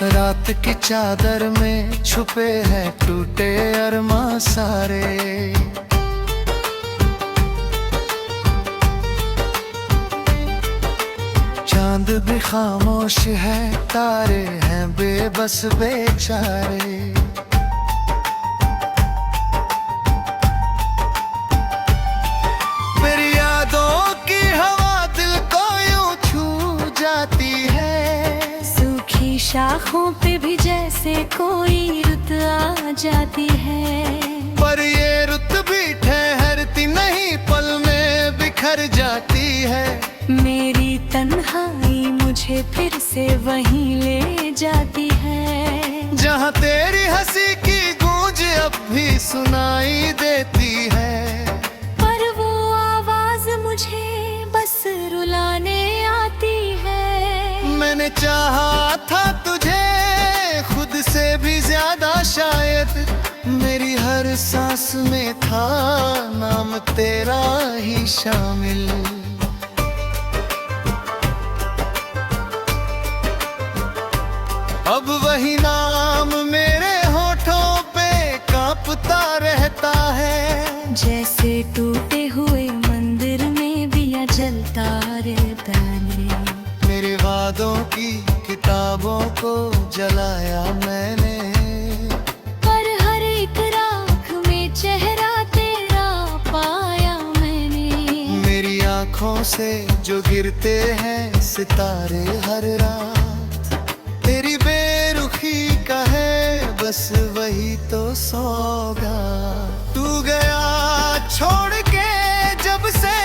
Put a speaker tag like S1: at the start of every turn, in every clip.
S1: रात की चादर में छुपे हैं टूटे अरमां सारे। चांद भी खामोश है, तारे हैं बेबस बेचारे। मेरी यादों की हवा दिल को यूं छू जाती है।
S2: सूखी शाखों पे भी जैसे कोई रुत आ जाती है।
S1: पर ये रुत भी ठहरती नहीं, पल में बिखर जाती है।
S2: मेरी तन्हाई मुझे फिर से वहीं ले जाती है,
S1: जहाँ तेरी हंसी की गूंज अब भी सुनाई देती है।
S2: पर वो आवाज मुझे बस रुलाने आती है।
S1: मैंने चाहा था तुझे खुद से भी ज्यादा शायद। मेरी हर सांस में था नाम तेरा ही शामिल। अब वही नाम मेरे होठों पे कांपता रहता है।
S2: जैसे टूटे हुए मंदिर में दिया जलता रहता है।
S1: मेरे वादों की किताबों को जलाया मैंने,
S2: पर हर एक राख में चेहरा तेरा पाया मैंने।
S1: मेरी आँखों से जो गिरते हैं सितारे हर रात, तेरी बेरुखी का है बस वही तो सौगात। तू गया छोड़ के जब से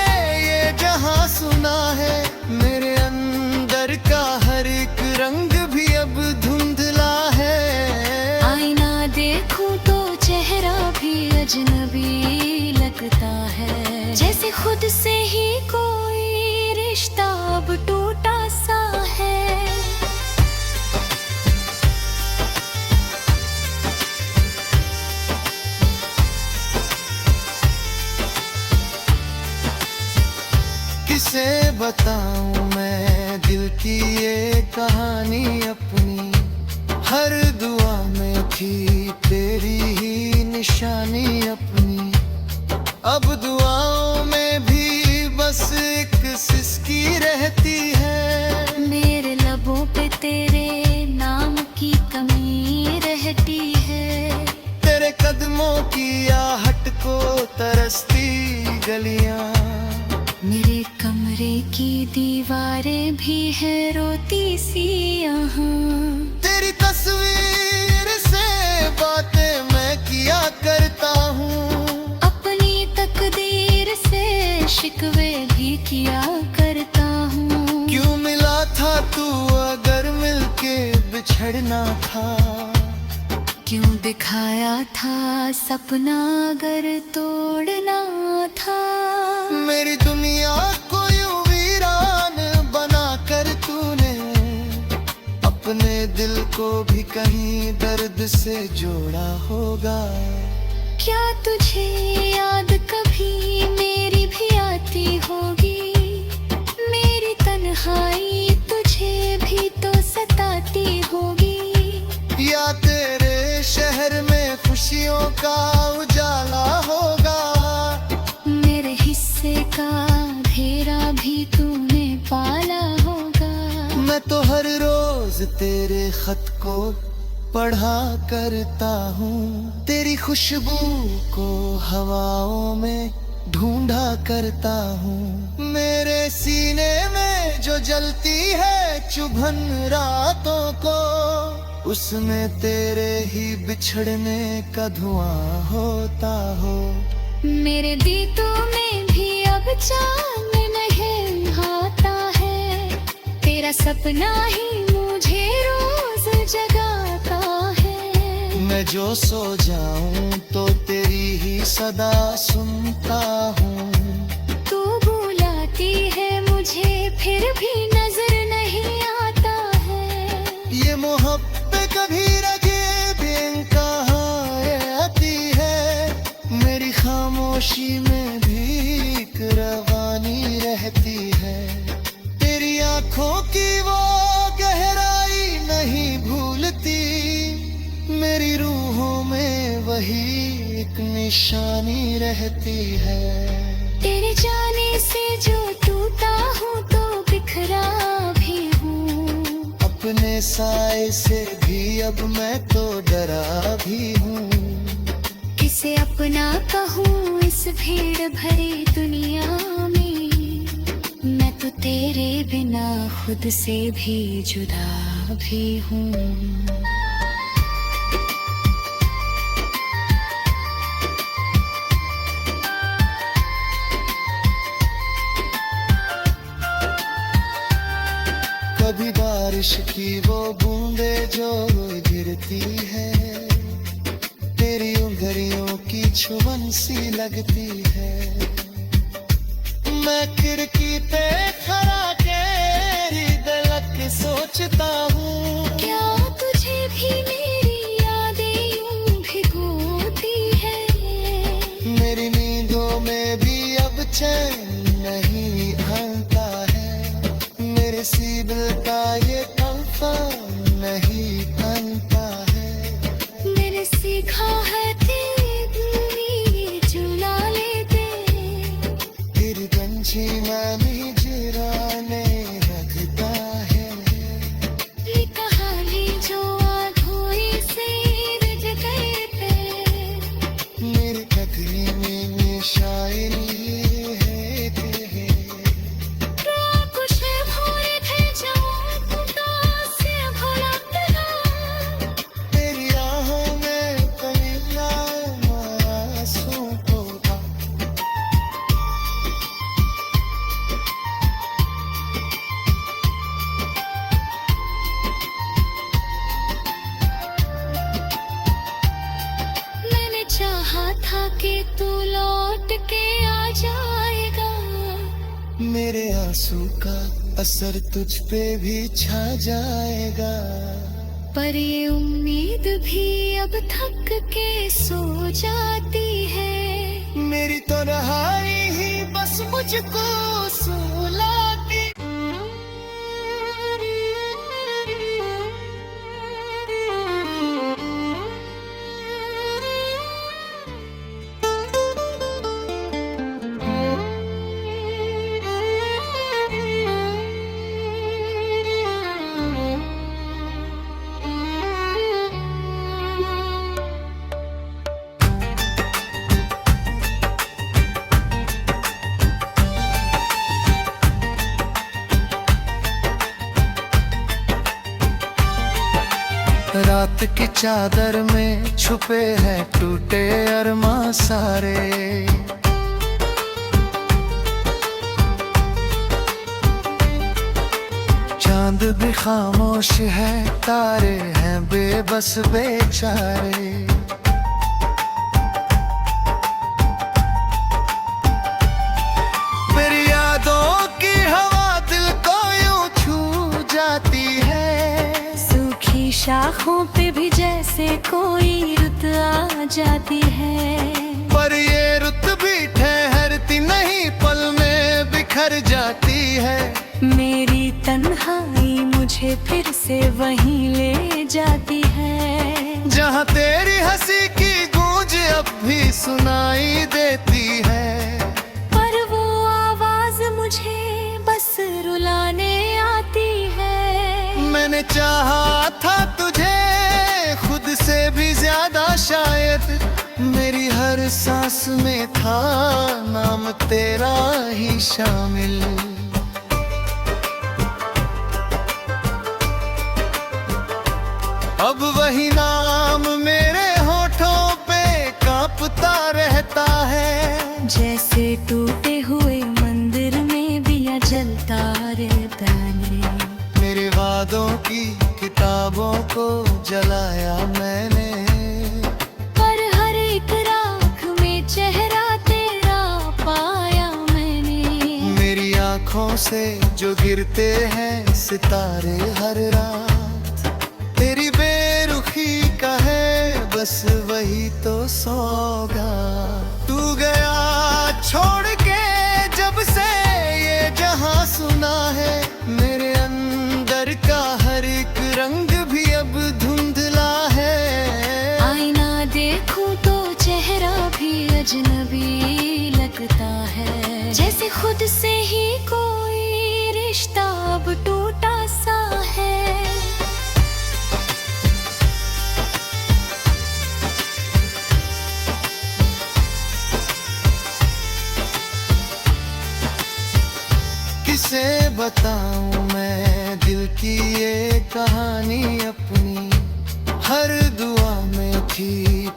S1: ये जहां सुना है। मेरे अंदर का हर एक रंग भी अब धुंधला है।
S2: आईना देखूं तो चेहरा भी अजनबी लगता है। जैसे खुद से ही कोई रिश्ता अब टूटा सा है।
S1: किसे बताऊं मैं दिल की ये कहानी अपनी। हर दुआ में थी तेरी ही निशानी अपनी। अब दुआओं में भी बस एक सिसकी रहती है।
S2: मेरे लबों पे तेरे नाम की कमी रहती है।
S1: तेरे कदमों की आहट को तरसती गलियां।
S2: मेरे कमरे की दीवारें भी है रोती सी यहाँ।
S1: तेरी तस्वीर से बातें मैं किया करता हूँ।
S2: अपनी तकदीर से शिकवे भी किया करता हूँ।
S1: क्यों मिला था तू अगर मिलके बिछड़ना था।
S2: क्यों दिखाया था सपना अगर तोड़ना था।
S1: मेरी दुनिया को यूं वीरान बना कर तूने अपने दिल को भी कहीं दर्द से जोड़ा होगा।
S2: क्या तुझे याद कभी मेरी भी आती होगी। मेरी तन्हाई तुझे भी तो सताती होगी।
S1: या तेरे शहर में खुशियों का उजाला होगा।
S2: मेरे हिस्से का घेरा भी तूने पाला होगा।
S1: मैं तो हर रोज तेरे खत को पढ़ा करता हूँ। तेरी खुशबू को हवाओं में ढूंढा करता हूँ। मेरे सीने में जो जलती है चुभन रातों को, उसमें तेरे ही बिछड़ने का धुआं होता हो।
S2: मेरे गीतों में भी अब चांद नहीं आता है। तेरा सपना ही मुझे रोज जगाता है।
S1: मैं जो सो जाऊं तो तेरी ही सदा सुनता हूँ।
S2: तू बुलाती है मुझे फिर भी नजर नहीं आता है।
S1: ये मोहब्बत कभी रगे दिन कहाँ आती है। मेरी खामोशी में भी एक रवानी रहती है। तेरी आंखों की वो गहराई नहीं भूलती मेरी रूहों में वही एक निशानी रहती है।
S2: तेरे जाने से जो टूटा हूँ तो बिखरा भी हूँ।
S1: अपने साए से भी अब मैं तो डरा भी हूँ।
S2: किसे अपना कहूँ इस भीड़ भरी दुनिया में, मैं तो तेरे बिना खुद से भी जुदा भी हूँ।
S1: कभी बारिश की वो बूंदे जो गिरती है, तेरी उंगलियों की छुमन सी लगती है। मैं खिड़की पे खड़ा तेरी दलक सोचता हूँ।
S2: क्या तुझे भी मेरी यादें यूं भिगोती है?
S1: मेरी नींदों में भी अब चैन नहीं आता है। मेरे सीबल का ये तोहफा नहीं बनता है।
S2: मैंने सीखा है तेरी चुला लेते,
S1: तेरी गंजी मामी जिराने रखता है।
S2: ये कहानी जो आधोई से रज गए थे,
S1: मेरे कदरी में शायरी है कि
S2: कुछ भूले थे जो खुदा से भुलाते हैं।
S1: तेरी आहों में कमीना आंसू होगा।
S2: मैंने चाहा था कि तू लौट के आ जाएगा,
S1: मेरे आंसू का असर तुझ पे भी छा जाएगा।
S2: पर ये उम्मीद भी अब थक के सो जाती है।
S1: मेरी तो रहाई ही बस मुझको सुलाती। रात की चादर में छुपे हैं टूटे अरमां सारे। चांद भी खामोश है, तारे हैं बेबस बेचारे। मेरी यादों की हवा दिल को यूं छू जाती है।
S2: सूखी शाखों पे भी जैसे कोई रुत आ जाती है।
S1: पर ये रुत भी ठहरती नहीं, पल में बिखर जाती है।
S2: मेरी तन्हाई मुझे फिर से वहीं ले जाती है,
S1: जहाँ तेरी हंसी की गूंज अब भी सुनाई देती है।
S2: पर वो आवाज मुझे बस रुलाने आती है।
S1: मैंने चाहा था तुझे खुद से भी ज्यादा शायद। मेरी हर सांस में था नाम तेरा ही शामिल। अब वही नाम मेरे होठों पे कांपता रहता है।
S2: जैसे टूटे हुए मंदिर में दिया जलता रहता है।
S1: मेरे वादों की किताबों को जलाया मैंने,
S2: पर हर एक राख में चेहरा तेरा पाया मैंने।
S1: मेरी आंखों से जो गिरते हैं सितारे हर रात, तेरी बेरुखी का है बस वही तो सौगा। तू गया छोड़ के जब से ये जहां सुना है, मेरे अंदर का हर एक रंग भी अब धुंधला है। बताऊं मैं दिल की ये कहानी अपनी, हर दुआ में थी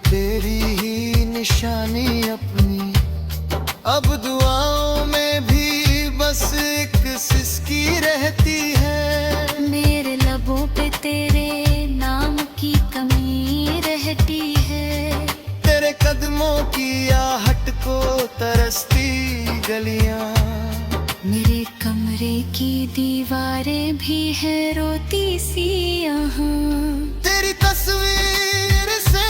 S1: तेरी ही निशानी अपनी। अब दुआओं में भी बस एक सिसकी रहती है,
S2: मेरे लबों पे तेरे नाम की कमी रहती है।
S1: तेरे कदमों की आहट को तरसती गलियां,
S2: मेरे कमरे की दीवारें भी है रोती सी यहाँ।
S1: तेरी तस्वीर से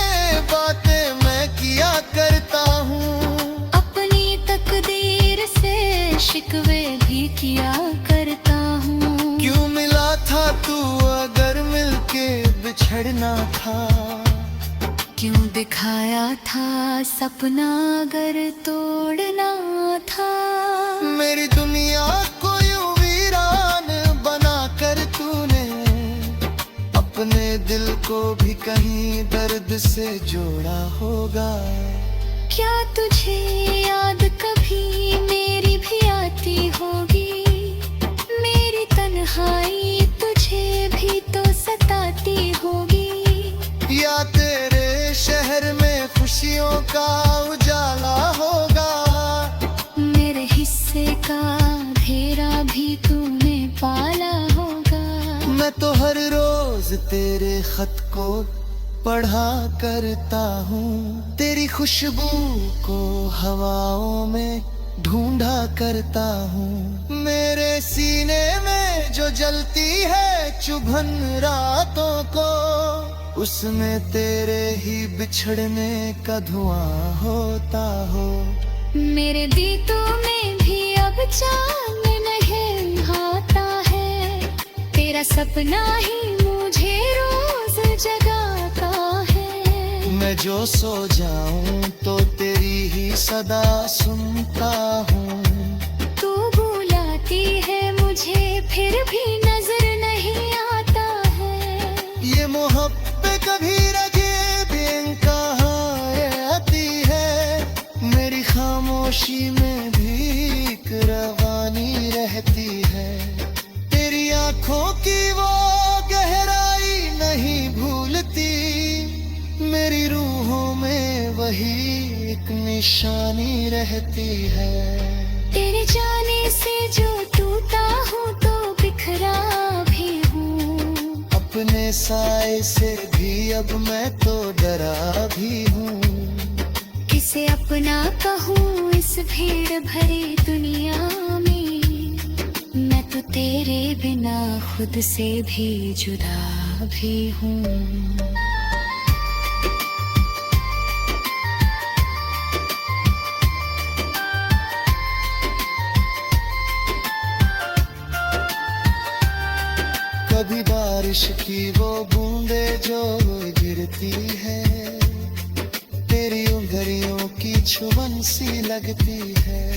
S1: बातें मैं किया करता हूँ,
S2: अपनी तकदीर से शिकवे भी किया करता हूँ।
S1: क्यों मिला था तू अगर मिलके बिछड़ना था,
S2: क्यों दिखाया था सपना अगर तोड़ना था।
S1: मेरी दुनिया को यूं वीरान बना कर तूने अपने दिल को भी कहीं दर्द से जोड़ा होगा।
S2: क्या तुझे याद कभी मेरी भी आती होगी, मेरी तन्हाई तुझे भी तो सताती होगी।
S1: या तेरे शहर में खुशियों का उजाला होगा,
S2: मेरे हिस्से का घेरा भी तूने पाला होगा।
S1: मैं तो हर रोज तेरे खत को पढ़ा करता हूँ, तेरी खुशबू को हवाओं में ढूंढा करता हूँ। मेरे सीने में जो जलती है चुभन रातों को, उसमें तेरे ही बिछड़ने का धुआं होता हो।
S2: मेरे गीतों में भी अब चांद नहीं आता है, तेरा सपना ही मुझे रोज जगाता है।
S1: मैं जो सो जाऊं तो तेरी ही सदा सुनता हूँ,
S2: तू बुलाती है मुझे फिर भी नजर नहीं आता है।
S1: ये मोहब्बत कभी रजे भी कहाँ आती है, मेरी खामोशी में भी एक रवानी रहती है। तेरी आंखों की वो गहराई नहीं भूलती, मेरी रूहों में वही एक निशानी रहती है।
S2: तेरे जाने से जो टूटा हूँ तो बिखरा भी हूँ,
S1: अपने साए से भी अब मैं तो डरा भी हूँ।
S2: किसे अपना कहूँ इस भीड़ भरी दुनिया में, मैं तो तेरे बिना खुद से भी जुदा भी हूँ।
S1: कभी बारिश की वो बूंदे जो गिरती है, तेरी उंगलियों की छुबन सी लगती है।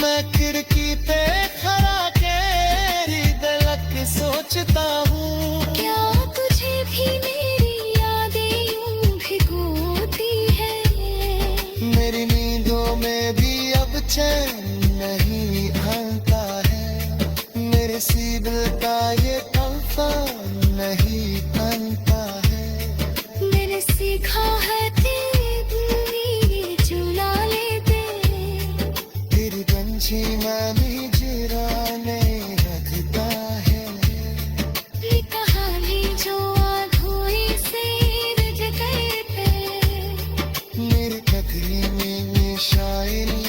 S1: मैं खिड़की पे खड़ा तेरी दलक सोचता हूँ,
S2: क्या तुझे भी मेरी यादें यूं भिगोती है।
S1: मेरी नींदों में भी अब चैन नहीं आता है, मेरे सीने का ये तोहफा नहीं बनता है।
S2: मैंने सीखा है तेरी चुला ले दे,
S1: तेरी बंसी मानी जिराने रखता है।
S2: ये कहानी जो अधूरी से रह गई पे,
S1: मेरी कथनी में शायरी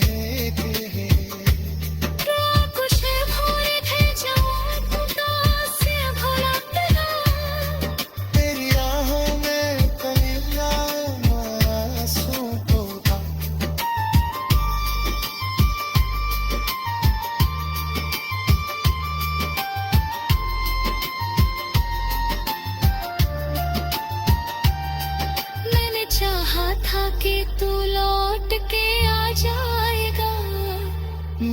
S1: है कि
S2: कुछ भूले थे जो खुदा से भुलाते हैं।
S1: तेरी राहों में कहीं आंसू होगा।
S2: मैंने चाहा था कि तू लौट के आ जाएगा,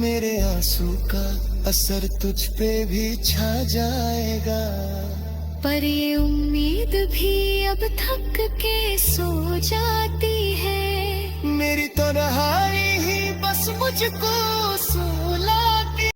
S1: मेरे आंसू का असर तुझ पे भी छा जाएगा।
S2: पर ये उम्मीद भी अब थक के सो जाती है।
S1: मेरी तन्हाई ही बस मुझको